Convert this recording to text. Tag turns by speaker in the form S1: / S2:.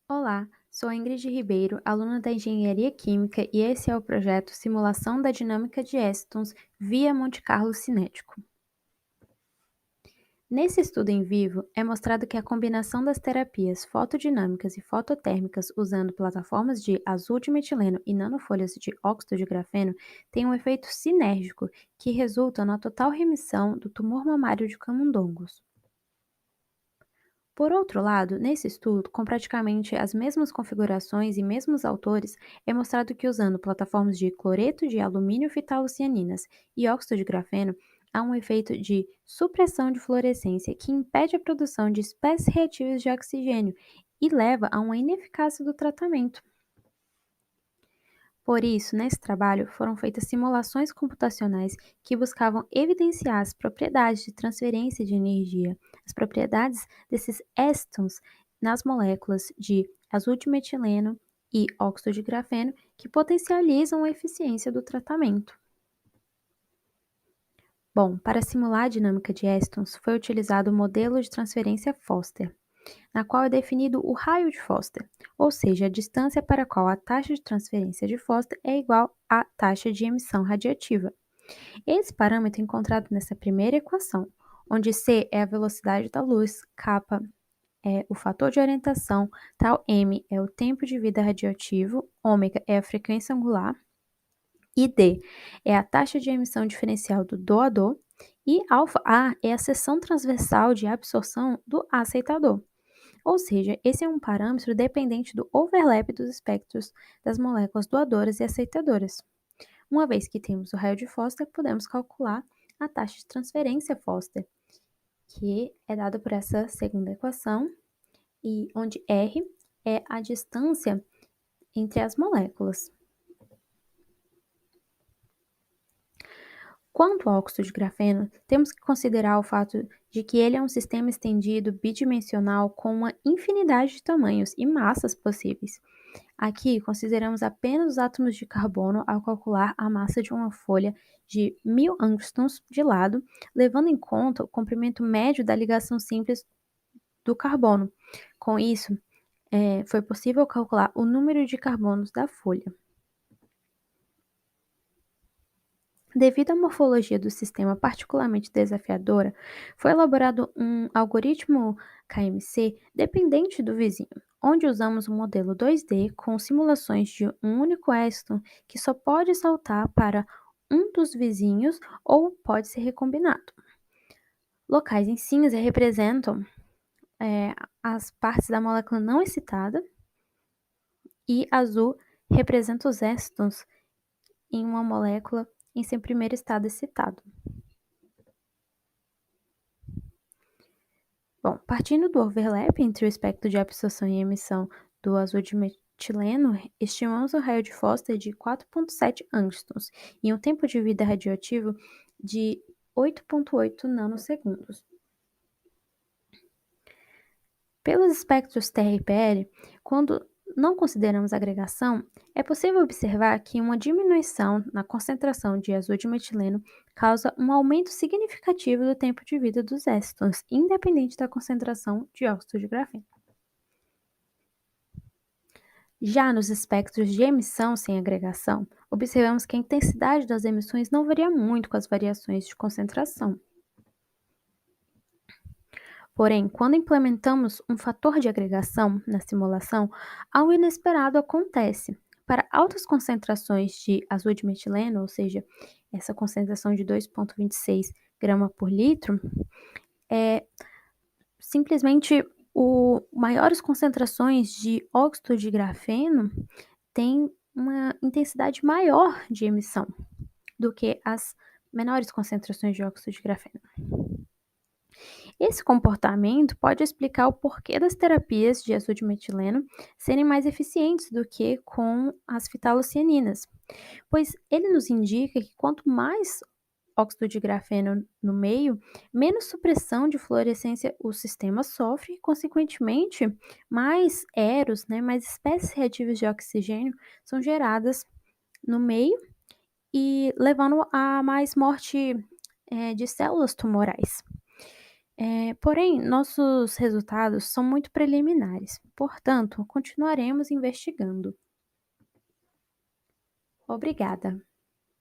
S1: Olá, sou Ingrid Ribeiro, aluna da Engenharia Química, e esse é o projeto Simulação da Dinâmica de Éstons via Monte Carlo Cinético. Nesse estudo em vivo, é mostrado que a combinação das terapias fotodinâmicas e fototérmicas usando plataformas de azul de metileno e nanofolhas de óxido de grafeno tem um efeito sinérgico que resulta na total remissão do tumor mamário de camundongos. Por outro lado, nesse estudo, com praticamente as mesmas configurações e mesmos autores, é mostrado que usando plataformas de cloreto de alumínio fitalocianinas e óxido de grafeno, há um efeito de supressão de fluorescência que impede a produção de espécies reativas de oxigênio e leva a uma ineficácia do tratamento. Por isso, nesse trabalho, foram feitas simulações computacionais que buscavam evidenciar as propriedades de transferência de energia, as propriedades desses éstons nas moléculas de azul de metileno e óxido de grafeno que potencializam a eficiência do tratamento. Bom, para simular a dinâmica de éstons, foi utilizado o modelo de transferência Foster, na qual é definido o raio de Foster, ou seja, a distância para a qual a taxa de transferência de Foster é igual à taxa de emissão radiativa. Esse parâmetro é encontrado nessa primeira equação, onde c é a velocidade da luz, kappa é o fator de orientação, tal m é o tempo de vida radioativo, ômega é a frequência angular e d é a taxa de emissão diferencial do doador e alfa A é a seção transversal de absorção do aceitador. Ou seja, esse é um parâmetro dependente do overlap dos espectros das moléculas doadoras e aceitadoras. Uma vez que temos o raio de Foster, podemos calcular a taxa de transferência Foster, que é dada por essa segunda equação, e onde R é a distância entre as moléculas. Quanto ao óxido de grafeno, temos que considerar o fato de que ele é um sistema estendido bidimensional com uma infinidade de tamanhos e massas possíveis. Aqui, consideramos apenas os átomos de carbono ao calcular a massa de uma folha de 1000 angstroms de lado, levando em conta o comprimento médio da ligação simples do carbono. Com isso, foi possível calcular o número de carbonos da folha. Devido à morfologia do sistema particularmente desafiadora, foi elaborado um algoritmo KMC dependente do vizinho, onde usamos um modelo 2D com simulações de um único éxito que só pode saltar para um dos vizinhos ou pode ser recombinado. Locais em cinza representam as partes da molécula não excitada e azul representa os écitos em uma molécula em seu primeiro estado excitado. Bom, partindo do overlap entre o espectro de absorção e emissão do azul de metileno, estimamos o raio de Foster de 4,7 angstroms e um tempo de vida radioativo de 8,8 nanosegundos. Pelos espectros TR e PL, quando não consideramos agregação, é possível observar que uma diminuição na concentração de azul de metileno causa um aumento significativo do tempo de vida dos écetons, independente da concentração de óxido de grafeno. Já nos espectros de emissão sem agregação, observamos que a intensidade das emissões não varia muito com as variações de concentração. Porém, quando implementamos um fator de agregação na simulação, algo inesperado acontece. Para altas concentrações de azul de metileno, ou seja, essa concentração de 2,26 grama por litro, é simplesmente maiores concentrações de óxido de grafeno têm uma intensidade maior de emissão do que as menores concentrações de óxido de grafeno. Esse comportamento pode explicar o porquê das terapias de azul de metileno serem mais eficientes do que com as fitalocianinas, pois ele nos indica que quanto mais óxido de grafeno no meio, menos supressão de fluorescência o sistema sofre e, consequentemente, mais eros, mais espécies reativas de oxigênio são geradas no meio e levando a mais morte de células tumorais. Porém, nossos resultados são muito preliminares, portanto, continuaremos investigando. Obrigada.